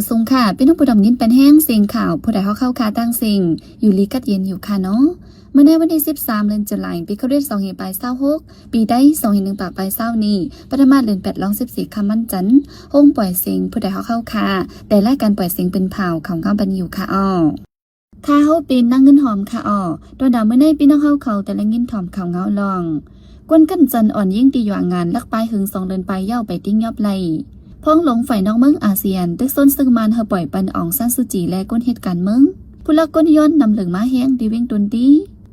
สงค่ะพี่น้องผู้ดำยินเป็นแห้งเสียงข่าวผู้ใดเข้าคาตั้งสิ่งอยู่ลีกัดเย็นอยู่ค่ะเนาะเมื่อในวันที่13เดือนตุลาคมปีเขาเรียก2เฮปลาย26ปีได้2เฮ1ปากปลาย20นี้ปฐมาเดือน8ลอง14คำมันจันห้องปล่อยเสียงผู้ใดเข้าคาแต่ละการปล่อยเสียงเป็นเผาของเงาบันอยู่ค่ะค่าเฮาเป็นนั่งเงินหอมค่ะโดนดาวเมื่อในพี่น้องเขาแต่ละเงินหอมเขาเงาลองกวนกันจันอ่อนยิ่งตีอยู่งานลักปลายหึง2เดือนไปเย่าไปติ้งยอบไหลพ้องหลงฝ่ายนอกเมืองอาเซียนตึกซ้นซึ่งมันเฮาปล่อยปันอองซันซูจีและก้นเหตุการณ์เมืองผู้ลักก้นย้อนนำเหลืองมาแห้งดีเว้งตุนดี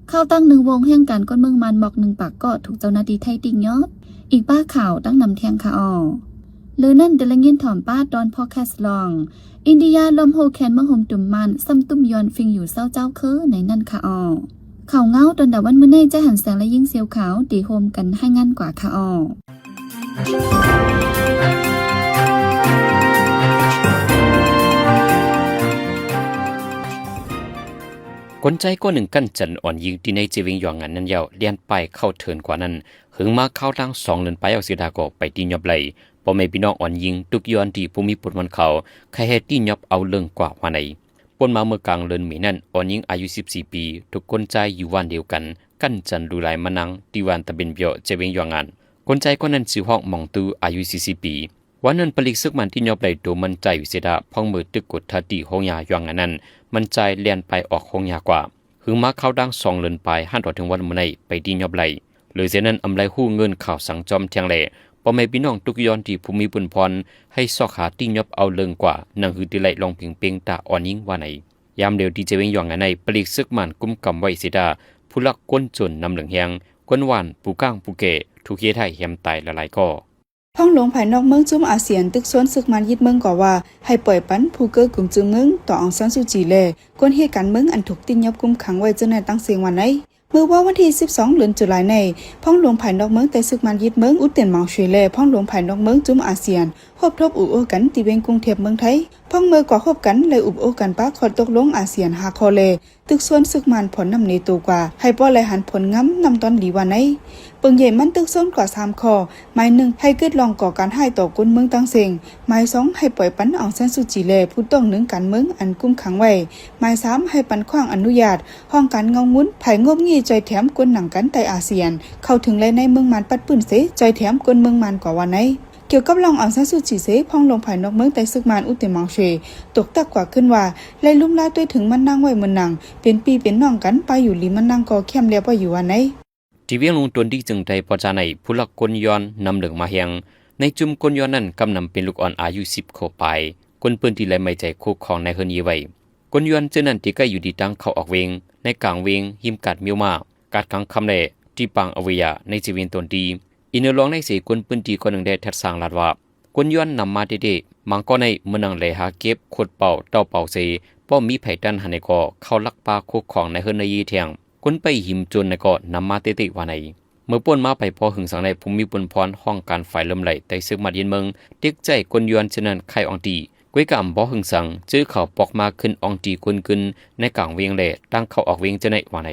เข้าตั้ง1วงแห่งการก้นเมืองมันบอก1ปากก็ถูกเจ้าหน้าที่ไทยติ้งยอบอีกป้าข่าวตั้งนำแทงค่ะหรือนั่นเดลเงินถอมป้าดอนพอแคสลองอินเดียลมโฮแคนเมืองโฮมตุ่มมันซ้ำตุ้มยอนฟิงอยู่เศร้าเจ้าคือในนั่นค่ะข่าวเงาตอนดาวันเมื่อในจะหันแสงและยิ่งเสียวขาวตีโฮมกันให้งั้นกว่าค่ะคนใจก็หนึ่งกั้นจันอ่อนยิงที่ในจีวิงหยองงานนั้นยาวเลียนไปเข้าเถินกว่านั้นหึงมาเข้าทาง2เดือนไปเอาเสียดากไปตีนยอบไหลพอไม่พี่น้องอ่อนยิงตุกย้อนที่ภูมิปุตมันเขาใครให้ตีนยอบเอาเรื่องกว่าว่าไหนปนมาเมื่อกลางเดือนมีนั่นอ่อนยิงอายุ14ปีทุกคนใจอยู่วันเดียวกันกั้นจันดูลายมานังตีวันตะเบนเบียวจีวิงหยองงานคนใจก็นั้นชื่อห้องมองตูอายุ40ปีวันนั้นผลิตซึกมันที่ยอบไหลตัวมันใจอยู่เสียดาพ้องมือตึกกดทัดตีห้องยาหยองงานนั้นมันใจเลียนไปออกห้องยากว่าหึงมาเข้าดัง2เดือนไปหันต่อถึงวันมื้อในไปตียอบไหลเลยเสียนั้นอำไลฮู้เงินข่าวสังจอมเทียงแหล่ปอแม่พี่น้องทุกย้อนที่ภูมิปุนพรให้ซอกหาตียอบเอาเลิงกว่านังหือติไหลลองเพียงตาอ่อนยิงว่าไหนยามเดียวที่เจวิงหยองอันในผลิตซึกมันกุมกำไว้เสียดาผู้ลักก้นจนนำเหลืองแหงก้นหวานปูก้างปูเกทุกเฮ็ดให้แฮมตายละลายก็ห้องหลวงภายนอกเมืองจุ้มอาเซียนตึกสวนศึกมันยึดเมืองก่อว่าให้ปล่อยปันผู้เกิดกลุ่มจึงเมืองต่ออองซันซูจีแลก้นเหตุการณ์เมืองอันถูกติ้งยับกุมขังไว้จนในตั้งเสียงวันไหนเมื่อว่าวันที่12เดือนตุลาคมในห้องหลวงภายนอกเมืองแต่ศึกมันยึดเมืองอุเตียนเมาช่วยแลห้องหลวงภายนอกเมืองจุ้มอาเซียนครบทบอุโอกันตีเวงกรุงเทพเมืองไทยพ้องเมื่อก่อคบกันเลยอุบโอกันป้าขอตกลงอาเซียนหาคอเลตึกสวนศึกมันผลนำในตัวกว่าให้ป้อเลยหันผลง้ำนำตอนหลีวันไหนเปิงใหญ่มันตึกซ้นกว่า3คอไม้1ให้กึดลองก่อการให้ต่อกุนเมืองตั้งเสียงไม้2ให้ปล่อยปันอองซันซูจีแลผู้ต้องหนึ่งการเมืองอันกุมขังไว้ไม้3ให้ปันขว้างอนุญาตห้องการเงางุ้นไผงบงี้จอยแถมกุนหนังกันใต้อาเซียนเข้าถึงเลยในเมืองมันปัดปืนเสจอยแถมกุนเมืองมันกว่าวันไหนเกี่ยวกับรองอองซันซูจีเสพ้องลงภายนอกเมืองแต่ซึกมันอุติมังเชตกตักกว่าขึ้นว่าไล่ลุ่มล่าด้วยถึงมันนั่งไว้เมืองนังเป็นปีเป็นน้องกันไปอยู่ลีมันนั่งก็เข้มเลียวไปอยู่วันไหนที่เวียงลงตวนที่จึงใจพอจาในผู้ลักกลย้อนนำเหลืองมาเฮียงในจุ่มกลย้อนนั้นกำนำเป็นลูกอ่อนอายุ10 ขวบไปคนปืนที่ไหลไม่ใจคู่ของในเฮือนยีไว้กลย้อนเจ้านั้นที่ใกล้อยู่ดีตั้งเข้าออกเวงในกลางเวงหิมกัดเมียวมากัดขังคำเล่ที่ปังอวิยาในจีเวียนตนดีอินเนอร์ลองในสีคนปืนที่คนหนึ่งได้ทัดสร้างลาดว่ากลย้อนนำมาเด็ดๆมังก็ในเมืองเลยหาเก็บขวดเป่าเต้าเป่าเสป้อมีไผ่ดันหันในก่อเข้าลักปลาคู่ของในเฮือนในยีเทียงคนไปหิมจนในก่อนำมาเตะว่าในเมื่อป่นมาไปพอหึงสังในภูมิปุนพรห้องการฝ่ายลมไหลแต่ซึกมาเย็นเมืองเด็กใจกลยวนฉะนั้นไข่อองตีก้วยกำบ่หึงสังจื้อเข่าปอกมาขึ้นอองตีกุนกึนในกลางเวียงแหล่ตั้งเข้าออกเวียงจะในว่าใน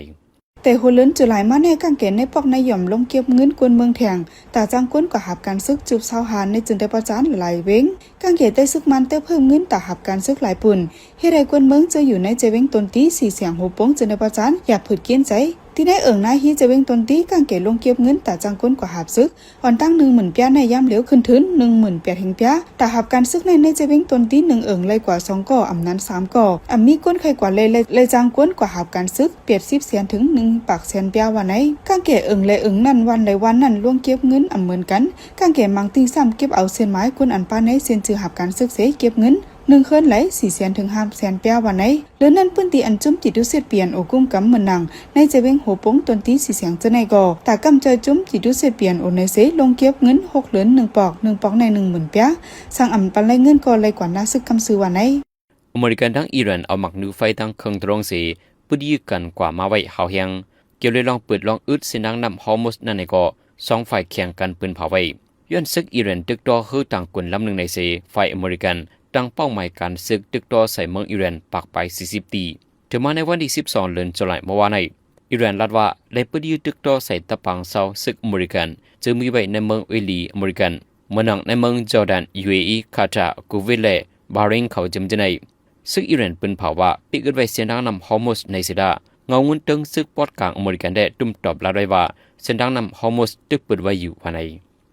แต่โหเลินจุหลายมาในกางเกณฑ์ในปอกในหย่อมลงเก็บเงินกวนเมืองแทงตาจังก้นกว่าหับการซึกจูบเศร้าหานในจึงได้ประจานหลายเว้งกางเกณฑ์ได้ซึกมันเต้เพิ่มเงินตาหับการซึกหลายปุ่นเฮ็ดให้กวนเมืองจะอยู่ในเจเว้งตนตี4เสียงโหปงจึงได้ประจานอย่าผืดเกี้ยนใจที่ได้หน้าฮีจะเว้งตนตีกางเกณฑ์ลงเก็บเงินตาจังก้นกว่าหับซึกอ่อนตั้ง10,000 เปียในย่ำเหลียวขึ้นถึง18,000 เฮงเปียตาหับการซึกในจะเว้งตนตี1เลยกว่า2ก่ออำนั้น3ก่อมีก้นไข่กว่าเลยจังก้นกว่าหับการซึก80 เสียนถึง1ปากเสียนเปียวันไหนกางเกณฑ์เลยนั่นวันเลยวันนั้นล่วงเก็บเงินเหมือนกันกางเกณฑ์มังติงซ้ำเก็บเอาเส้นไม้คนอันป้าในเส้นจือหับการซึกเสเก็บเงิน1เคลื่อนไหล4เสียนถึง5แสนเปียวันไหนเดือนนั้นปื้นตีอันจุ้มจิตดุเสเปลี่ยนโอกุ้มกำเหมือนนางในจะเว้งโหปงตนตี4เสียงจะในก่อตากำจอยจุ้มจิตดุเสเปลี่ยนโอในเสลงเก็บเงิน6เหรียญ1ปอก1ปอกใน 10,000 เปียสั่งอำปันไล่เงินก่อเลยกว่าน่าซึกกำซื้อวันไหนอเมริกันทั้งอิหร่านเอาหมักนูไฟทั้งเครื่องตรงสีปุดยืดกันกว่ามาไว้เฮาเฮียงเกี่ยวเลยลองเปิดลองอึดเส้นทางนำฮอร์มุสนั่นในก่อ2ฝ่ายแข่งกันปืนเผาไว้ย้อนซึกอิหร่านตึกดอฮือต่างกวนลำหนึ่งในเสฝ่ายอเมริกันตั้งเป้าหมายการศึกตึกต่อใส่เมืองอิหร่านปากไป40 ปีถึงมาในวันที่12 เดือนตุลาคมเมื่อวานนี้อิหร่านรัฐว่าได้เปิดยึดตึกต่อใส่ตะปังเซาศึกอเมริกันจึงมีไว้ในเมืองเอลีอเมริกันเมืองในเมืองจอร์แดน UAE คาตาร์คูเวตและ บาเรงเขาจำจะในซึกอิหร่านปืนเผาว่าปิกอึดไว้เสียงดังนำฮอร์มุสในสิดาเงาเงินตึงซึกปอดกลางอเมริกันได้ตุ้มตอบลาไว้ว่าเสียงดังนำฮอร์มุสตึกเปิดไว้อยู่ภายใน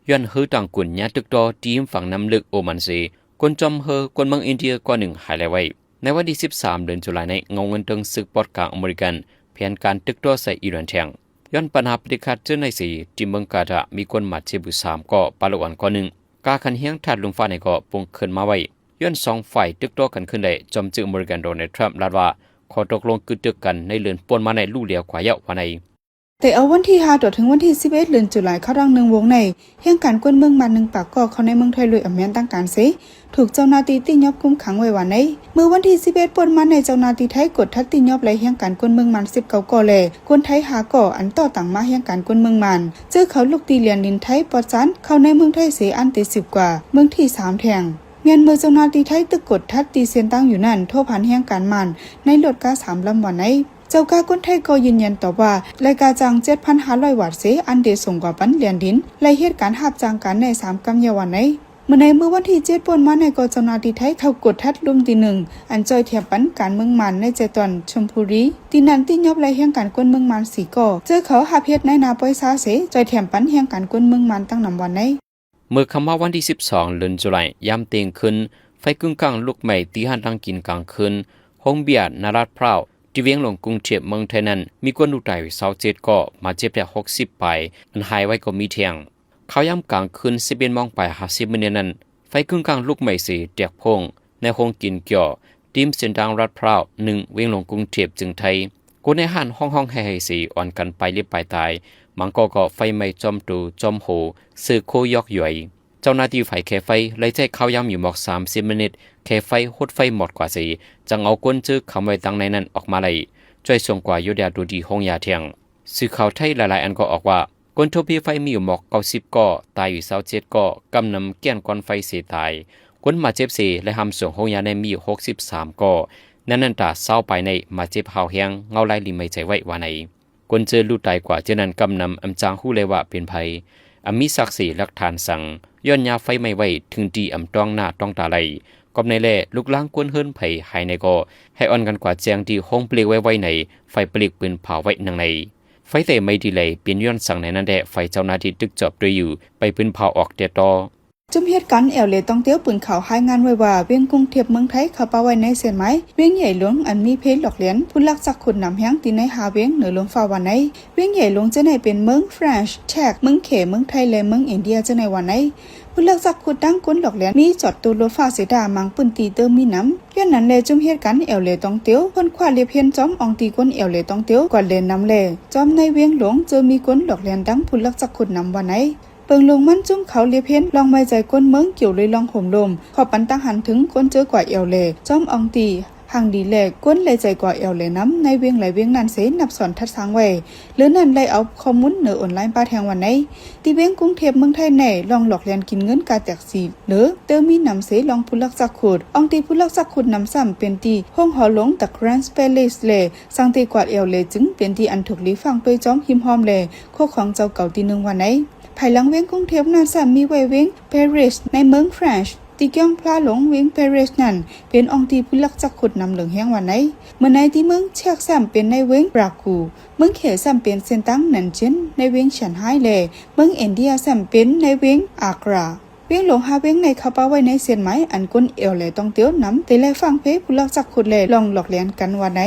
ย้อนเฮอต่างกุนยาตึกดอทีมฝั่งน้ำลึกโอมันซีคนจอมเฮอคนเมืองอินเดียกว่าหนึ่งหายไว้ในวันที่13 เดือนตุลาคมในเงาเงินตึงซึกปอดกลางอเมริกันแผนการตึกดอใส่อิหร่านแทงย้อนปัญหาปฏิฆาเจ้าในสีที่เมืองกาดามีคนมาเจ็บ3ก็ปาลวันก็หนึ่งกาคันเฮียงทัดลงฟ้าในก็ปุ่งขึ้นมาไว้ย้อน2ฝ่ายตึกดอกันขึ้นได้จอมจึงอเมริกันโดนัลด์ทรัมป์ลาดว่าขอตกลงคือตึกกันในเลือนป่วนมาในลู่เหลียวขวายาววันในแต่เอาวันที่5ถึงวันที่11เดือนตุลาคมเข้าดังหนึ่งวงในเฮียงการกวนเมืองมา1ปากก็เข้าในเมืองไทยเลยอเมริกันตั้งการเสถูกเจ้าหน้าที่ติยอบกุมขังไว้วันในเมื่อวันที่11ป่วนมาในเจ้าหน้าที่ไทยกดทัดติยอบไหลเฮียงการกวนเมืองมัน19ก่อแลคนไทยหาก่ออันต่อต่างมาเฮียงการกวนเมืองมันเจอเขาลูกตีเลียนดินไทยปอจันเข้าในเมืองไทยเสอันติ10กว่าเมืองที่3แทงเมียนเมืองเจ้าหน้าที่ไทยตึกกดทัดตีเสียนตั้งอยู่นั่นโทษผ่านเฮียงการมันในรถกา3ลำวันในเจ้ากาคนไทยก็ยืนยันต่อว่ารายการจัง 7,500 วัตต์เสอันเดส่งกว่าปันเหรียญดินและเหตุการณ์หับจังกันใน3กำยาวันในเมื่อวันที่7ป่วนมาในกเจ้าหน้าที่ไทยเข้ากดทัดลุมตี1อันจอยเทียบปันการเมืองมันในใจตอนชมพูรีตีนั้นตียอบและเฮียงการกวนเมืองมัน4ก่อเจอเขาหับเฮ็ดในนาปอยซาเสจอยเทียบปันเฮียงการกวนเมืองมันตั้งนำวันในเมื่อคำว่าวันที่12 เดือนตุลาคมยามเตียงขึ้นไฟกึ่งกลางลุกใหม่ตีหันทางกินกลางคืนห้องเบียดนาราดพร้าวที่เวียงหลงกรุงเทพเมืองไทยนั้นมีคนดูตาย27ก็มาเจ็บแต่60ไปอันหายไว้ก็มีเทียงเขายามกลางคืน11 โมงไป50 นาทีนั้นไฟกึ่งกลางลุกใหม่สีแตกพงในห้องกินเกี่ยวทีมเส้นทางราดพร้าว1เวียงหลงกรุงเทพจึงไทยคนในห้านห้องให้สีอ่อนกันไปเรียบไปตายมังก็ไฟไหม้จอมตูจอมโหซื้อโคยอกหย่อยเจ้าหน้าที่ฝ่ายแคไฟเลยใจเข้ายามอยู่หมอก30 นาทีแคไฟหดไฟหมดกว่าสีจังเอาก้นจื้อคำไว้ตั้งในนั้นออกมาเลยช่วยส่งกว่ายุดยาดูดีห้องยาเทียงสื่อข่าวไทยหลายๆอันก็ออกว่าก้นทบีไฟมีอยู่หมอก90ก็ตายอยู่27ก็กำนำเกี้ยนก้อนไฟเสียตายก้นมาเจ็บเสียและหำส่งห้องยาในมีอยู่63ก็นั่นตาเศร้าไปในมาเจ็บหาวแหงเงาไล่ลิไม่ใจไว้ว่าในก้นเจอลู่ตายกว่าเจนั้นกำนำอำจางหู้เลยว่าเป็นภัยมีศักดิ์ศรีหลักฐานสั่งย้อนยาไฟไม่ไว้ถึงดีต้องหน้าต้องตาไหลกอบในแล่ลูกล้างกวนเฮิรนไผ่หายในก็ให้อ่อนกันกว่าแจงที่ห้องเปลีกไว้ในไฟเปลีกปืนเผาไว้นังในไฟแต่ไม่ดีเลยเปลี่ยนย้อนสั่งในนั้นแดะไฟเจ้าหน้าที่ตึกจอบด้วยอยู่ไปปืนเผาออกเดต่อจุ่มเหตุการณ์เลต้องเตี้ยวปืนเขาหายงานไว้ว่าเวียงกรุงเทพเมืองไทยเขาปาไว้ในเส้นไม้เวียงใหญ่หลวงอันมีเพชรหลอกเหรียญผู้ลักจักขุดนำแห้งตีในหาเวียงเหนือหลวงฟ้าวันในเวียงใหญ่หลวงจะในเป็นเมืองฟรานซ์แชกเมืองเขเมืองไทยและเมืองอินเดียจะในวันในผู้ลักจักขุดดังก้นหลอกเหรียญมีจอดตูรถฟ้าเสดามังปืนตีเติมมีน้ำย้อนนั้นเลยจุ่มเหตุการณ์เลต้องเตี้ยวคนขวาเรียบเพียนจอมอองตีก้นเลต้องเตี้ยวก่อนเลนน้ำจอมในเวียงหลวงเจอมีก้นหลอกเหรียญดังผู้ลักจักขุดนำวันในเปิงลงมันจุ่มเขาเลียเพ้นลองไม่ใจก้นเมืองเกี่ยวเลยลองห่มลมขอปันตั้งหันถึงก้นเจอกว่าจอมอองตีห่างดีแลก้นเลยใจกว่าน้ำในเวียงไหลเวียงนันเสนับสอนทัดสางไว้หรือนั่นเลยเอาข้อมูลเหนือออนไลน์ป้าแทงวันไหนที่เวียงกรุงเทพเมืองไทยไหนลองหลอกเลียนกินเงินกาแตกสีหรือเติมมีนำเสลองผู้ลักจักขุดอองตีผู้ลักจักขุดนำซ้ำเป็นตีห้องหอหลงตะแกรนสเปเลสเลสังตีกว่าจึงเป็นตีอันถูกลีฟังไปจอมหิมหอมเลยโคของเจ้าเก่าตี1วันไหนภายหลังเวียงกรุงเทพนั้นสามีไว้เวียงปารีสในเมืองฟรานซ์ตีเกียงพลาหลงเวียงปารีสนั้นเป็นองค์ตีผู้ลักจักขุดนำเหลืองแห้งวันไหนเมื่อในที่เมืองเชียกแซมเป็นในเวียงบรากูเมืองเขแซมเป็นเส้นตั้งนันเจนในเวียงฉันไฮเลเมืองอินเดียแซมเป็นในเวียงอากราเวียงหลงหาเวียงในเขาป้าไว้ในเส้นไม้อันก้นเลยต้องเตี้ยวน้ำแต่แลฟังเพผู้ลักจักขุดเลยลองหลอกเลียนกันวันไหน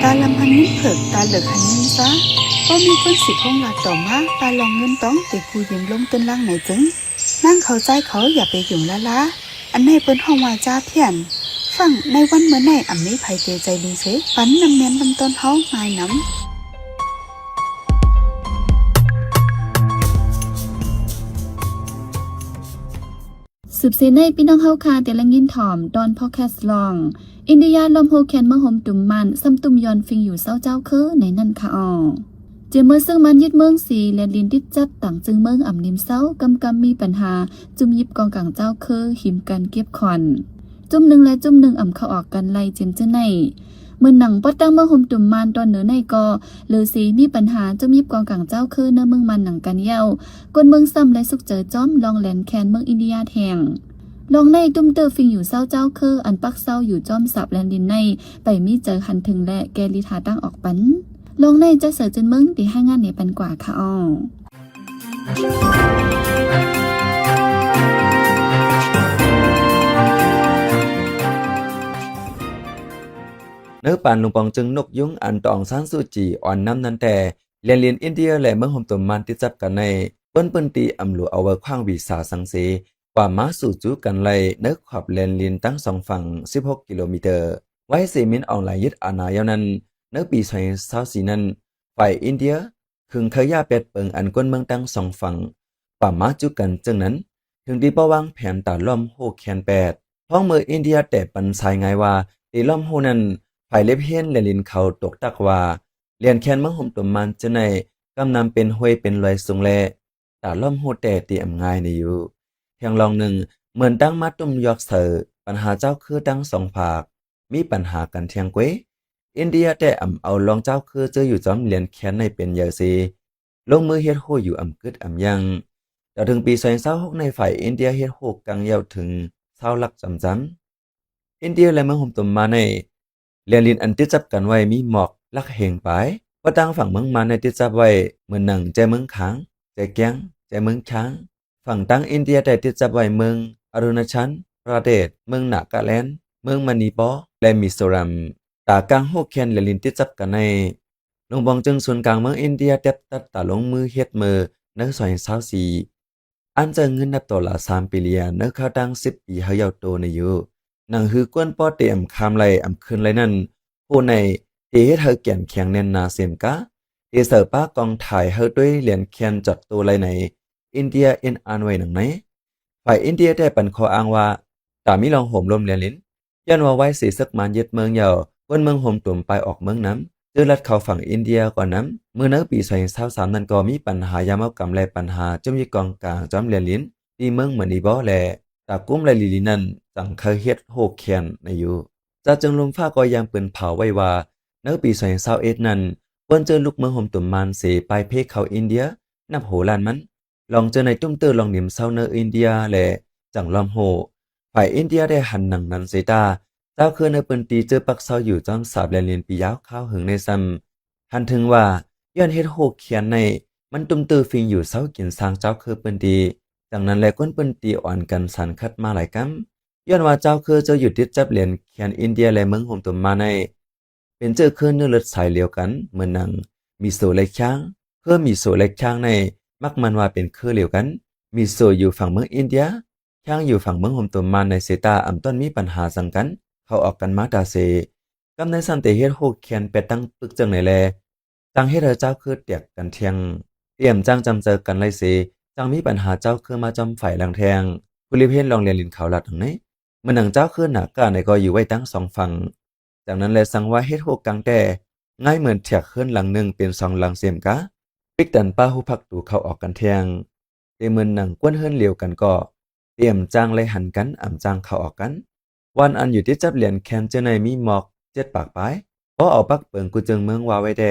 ตาลำพันนิ้นเผิกตาเหลือกหันนิ้นซะก็มีคน10 ห้องหลักต่อมาตาลองเงินต้องติกูยืมล้มต้นล่างไหนจึงนั่งเขาใจเขาอย่าไปหยุ่งละอันในเปิ้นห้องว่าจ้าเพี้ยนฟังในวันเมื่อไหนอ่ำนี้ไผเกใจดีเสปันน้ำเมียนลำต้นเฮาหายน้ำสืบเสในพี่น้องเฮาคาแต่ละยินถ่อมดอนพอดแคสต์ลองอินเดียลมโฮแคนเมืองโฮมตุ่มมันซ้ำตุ่มยอนฟิงอยู่เศร้าเจ้าคือในนั่นค่ะอ๋อเจเมื่อซึ่งมันยึดเมืองสีและลินดิดจัดต่างจึงเมืองอ่ำนิมเศร้ากำมีปัญหาจุ่มยิบกองกลางเจ้าคือหิมกันเก็บคอนจุ่มหนึ่งและจุ่มหนึ่งอ่ำเข้าออกกันไล่เจมเจ้าใน เมื่อหนังปอดตั้งเมืองห่มตุ่มมันตอนเหนือในกอหรือสีมีปัญหาจะมีกองกลางเจ้าคือเนื้อเมืองมันหนังกันเย้ากวนเมืองซ้ำและสุกเจอจ้อมลองแหลนแคนเมืองอินเดียแทงลองในตุ้มเตอร์ฟิงอยู่เศร้าเจ้าคืออันปักเศร้าอยู่จ้อมสับแลนดินในไปมีเจอหันถึงและแกลิทาตั้งออกปันลองในจะเสือจนเมืองตีให้งานเนี่ยปันกว่าค่ะอ้อเนื้อปานลุงปองจึงนกยุงอันตองซานซูจีอ่อนน้ำนั้นแต่เรียนอินเดียและเมืองห่มตุ่มมันที่จับกันในเปิ้นตีอำหลัวเอาไว้ขว้างวีซ่าสังเสกว่ามาสู่จูกันไลเนื้อขอบเรียนตั้งสองฝั่ง16กิโลเมตรไว้เซมินออนไลน์ยึดอาณาเยานั้นเนื้อปี2024นั้นฝ่ายอินเดียคึงเคยย่าเป็ดเปิงอันก้นเมืองตั้งสองฝั่งกว่ามาจูกันจึงนั้นถึงที่ประวังแผนตาล้อมโฮแคน8พ้องเมืองอินเดียแต่ปันสายไงว่าตีล้อมโฮนั้นฝ่ายเล็บเฮียนและลินเขาตกตักว่าเรียนแคนเมืองห่มตุ่มมันจะในกำนำเป็นห้วยเป็นลอยทรงแลตาล้อมโฮแต่ตีอำง่ายในอยู่เพียงลองหนึ่งเหมือนตั้งมัดตุ่มยอกเสือปัญหาเจ้าคือตั้งสองภาคมีปัญหากันเทียงเกวอินเดียแต่เอาลองเจ้าคือเจออยู่จอมเรียนแคนในเป็นเยอะซีลงมือเฮ็ดโฮอยู่กึดยังแต่ถึงปี2026ในฝ่ายอินเดียเฮ็ดโฮกังยาวถึง20ลักจำอินเดียและเมืองห่มตุ่มมาในเรียนลินอันติดจับกันไว้มีหมอกลักเหงไปว่าตั้งฝั่งเมืองมาในติดจับไว้เหมือนหนังใจเมืองค้างใจแก้งใจเมืองช้างฝั่งตั้งอินเดียแต่ติดจับไว้เมืองอรุณชันประเทศเมืองนากาแลนด์เมืองมณีปอและมิโซรัมตากลางโฮแคนเรียนลินติดจับกันในลงบองจึงส่วนกลางเมืองอินเดียเต็บตัดตาลงมือเฮ็ดมือในซอย24อันเจอเงินนับตัวละ3 ปีเลียนในข้าวตั้ง10 ปีเฮายาวโตในอยู่หนังคือกวนป้อเตรียมคำไรคืนไรนั่นผู้ในเฮ็ดเฮาเกียนแข็งแน่นนาเสียมกะเสิร์ป้ากองถ่ายเฮาด้วยเหรียญแคนจัดตัวไรในอินเดียอันไว้หนังไหนฝ่ายอินเดียได้ปันขออ้างว่าตามีลองห่มลมเรียนลิ้นย้อนว่าไว้สีสักมันยึดเมืองยาววนเมืองห่มตุ่มไปออกเมืองน้ำจื้อลัดเข้าฝั่งอินเดียก่อนน้ำเมื่อเนื้อปี2023นั้นก็มีปัญหายามกรรมและปัญหาจมยีกองกลางจอมเรียนลิ้นที่เมืองเหมือนอีบ่แลตากุ้มและลีลินั้นจังเคยเฮ็ดโฮแคนในอยู่จะจึงลมฟ้าก็ยังเปิ้นเผาไว้ว่าเนื้อปี2021นั้นเปิ้นเจอลูกเมืองห่มตุ่มมันเสไปเพกเขาอินเดียนับโหล้านมันลองเจอในตุ้มเตอร์ลองนิมเซาเนออินเดียและจังลอมโหฝ่ายอินเดียได้หันหนังนั้นเสตาเจ้าคือในเปิ้นตีเจอปักเซาอยู่จอมสาบแลนเรียนปียาวข้าวหึงในซ้ำหันถึงว่าย้อนเฮ็ดโฮเขียนในมันตุ้มเตอร์ฟิงอยู่เซากินสร้างเจ้าคือเปิ้นดีจากนั้นแลก้นเปิ้นตีอ่อนกันสันคัดมาหลายกำย้อนว่าเจ้าคือจะอยู่ติดจับเหรียญเขียนอินเดียและเมืองห่มตุ่มมาในเป็นเจอคือเนื้อเลือดสายเดียวกันเหมือนหนังมีโซและช้างเพื่อมีโซและช้างในมักมันว่าเป็นคือเดียวกันมีโซอยู่ฝั่งเมืองอินเดียช้างอยู่ฝั่งเมืองห่มตุ่มมาในเซตาต้นมีปัญหาสังกันเขาออกกันมาตาเซกำในสันติเฮ็ดโฮเขียนเป็ดตั้งปึกจังไหนแลจังเฮ็ดเจ้าคือเตียกกันเทียงเตรียมจังจำเจอกันไลเซจังมีปัญหาเจ้าคือมาจอมฝ่ายลังแทงผู้ริเพนลองเรียนลินเขาลัดตรงนี้เมื่อหนังเจ้าคือหนักกาในก็อยู่ไว้ตั้งสองฝั่งจากนั้นเลยสั่งว่าเฮ็ดโฮกังแต่ง่ายเหมือนเถียกขึ้นหลังหนึ่งเป็นสองหลังเสียมกะปิกดันป้าหูพักตูเข้าออกกันเทียงเตมือนหนังกวนเฮิรนเหลียวกันก็เตรียมจ้างเลยหันกันจ้างเข้าออกกันวันอันอยู่ที่จับเหรียญแคนเจอในมีหมอก7 ปากปลายเพราะเอาปักเปิงกูจึงเมืองว่าไว้แด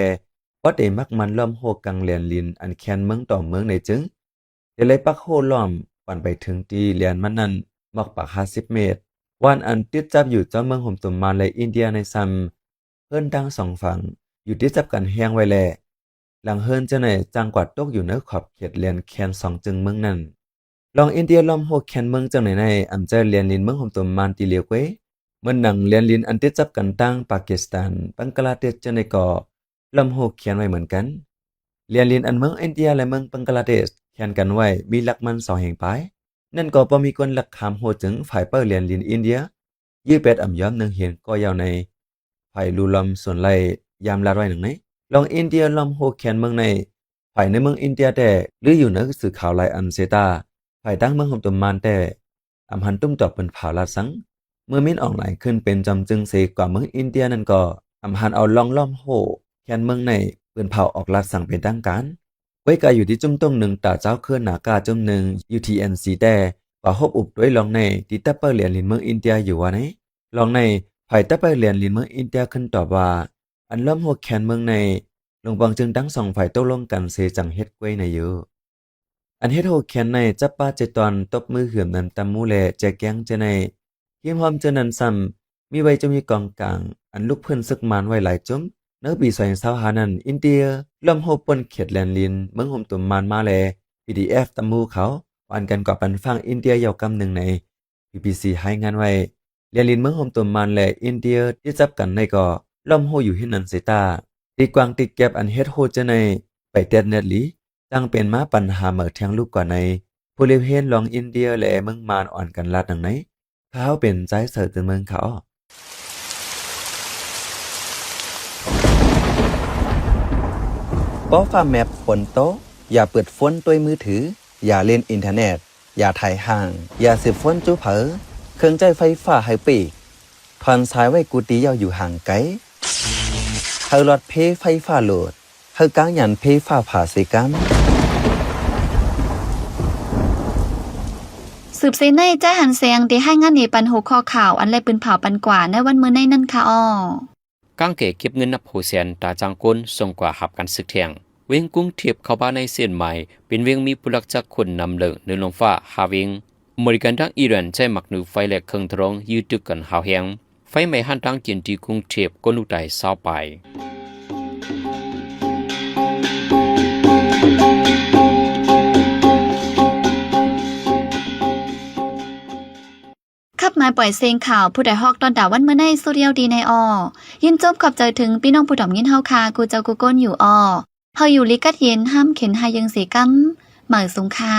เพราะเตมักมันล้อมโฮกังเหรียญลินอันแคนเมืองต่อเมืองในจึงเดี๋ยวเลยปักโฮล้อมปั่นไปถึงที่เหรียญมันนั้นหมอกปาก50 เมตรวันอันติดจับอยู่เจ้าเมืองห่มตุ่มมาเลยอินเดียในซัมเพิ่นตั้งสองฝั่งอยู่ติดจับกันแห้งไว้แลหลังเฮิรนเจ้าในจังกวัดตกอยู่ในขอบเขตเหรียญแคน2จึงเมืองนั้นลองอินเดียล้อมโฮแคนเมืองจังในเจอเหรียญลินเมืองห่มตุ่มมานตีเหลียวเกวเมื่อหนังเรียนลินอันติดจับกันตั้งปากีสถานบังกลาเทศเจ้าในก่อลำโฮเขียนไว้เหมือนกันเรียนลินอันเมืองอินเดียและเมืองบังกลาเทศเขียนกันไว้มีหลักมัน2แห่งปลายนั่นก็บ่มีคนหลักคำโหจึงฝ่ายเปิ้เรียนลินอินเดียยื้อเป็ดย้อมหนึ่งเห็นก็ยาวในฝ่ายลูลอมส่วนไล่ยามลาดไว้หนึ่งในลองอินเดียลอมโฮเขียนเมืองในฝ่ายในเมืองอินเดียแต่หรืออยู่ในสื่อข่าวไลอันเซตาฝ่ายตั้งเมืองห่มตุ่มมานแต่หันตุ้มตอบเป็นผ่าลาสังเมื่อมิ้นออกไหลขึ้นเป็นจำจึงเสกว่าเมืองอินเดียนั่นก็หันเอาลองล้อมโฮแคนเมืองในปืนเผาออกลาดสั่งเป็นตั้งการไว้กายอยู่ที่จุ่มต้งหนึ่งตาเจ้าเคลื่อนหนากาจุ่มหนึ่ง UTNC แต่ก็ฮบอุบด้วยลองในที่ตับเปอร์เหรียญลินเมืองอินเดียอยู่ว่าไหนลองใน ฝ่ายตะไปเรียนลินเมืองอินเดียขึ้นตอบว่าอันเริ่มหัวแขนเมืองในหลวงปองจึงทั้งสองฝ่ายตกลงกันเสจังเฮ็ดกล้วยในอยู่อันเฮ็ดหัวแขนในจับป้าเจตอนตบมือเหือมนั้นตำมูแลแจกแกงเจในทีมหอมเจนันซ้ำมีไว้จะมีกองกลางอันลูกเพิ่นซึกมานไว้หลายจุ้มเนื้อปี2025นั้นอินเดียเริ่มโฮปนเขตแลนลินเมืองห่มตุ่มมานมาแล PDF ตำมูเขาวันกันกว่าปันฟังอินเดียยาวกำหนึ่งใน BBC ให้งานไว้เรียนลินเมืองห่มตุ่มมานและอินเดียที่จับกันในก็ล่อมโฮอยู่ที่นันเสตาตีกวางติดแก็บอันเฮ็ดโฮจะในไปเต็ดเน็ตลีจังเป็นมาปัญหาเหมือแทงลูกกว่าในผู้เลวเฮนลองอินเดียและเมืองมานอ่อนกันลาดดังไหนเขาเป็นใจเสิร์ตเมืองเขาป้อฟ้าแมปฝนโตอย่าเปิดฝนด้วยมือถืออย่าเล่นอินเทอร์เน็ตอย่าถ่ายห่างอย่าสืบฝนจูเผอเครื่องใจไฟฟ้าให้ปีกทอนสายไว้กูตียาวอยู่ห่างไกลเฮาหลอดเพไฟฟ้าโหลดเฮากางยันเพฟ้าผ่าสิกันสืบเสในแจ้หันเสียงที่ให้งานในปันหัวข้อข่าวอันแลปืนเผาปันกว่าในวันมื้อในนั่นค่ะอ้อก้างเก๋เก็บเงินนับโหแสนตาจางก้นส่งกว่าหับกันสึกเทียงเวงกุ้งเทียบเข้าบ้านในเส้นใหม่เป็นเวงมีผู้ลักจักคนนำเลิงในลงฟ้าหาเวงอเมริกันดังอิรันใช้หมักหนูไฟแหลกเครื่องทรองยืดตึกกันหาวแหงไฟไหม้หันดังกินที่กุ้งเทียบก้นลูกไตเศร้าไปขับมาปล่อยเสียงข่าวผู้ใดฮอกตอนดาวันเมื่อในสุเรียวดีในอยินจบขอบใจถึงพี่น้องผู้ถ่อมยินเฮาคากูเจ้ากูก้นอยู่เฮาอยู่ลิกัดเย็นห้ามเข็นหายังสีกำเหมือสงค่า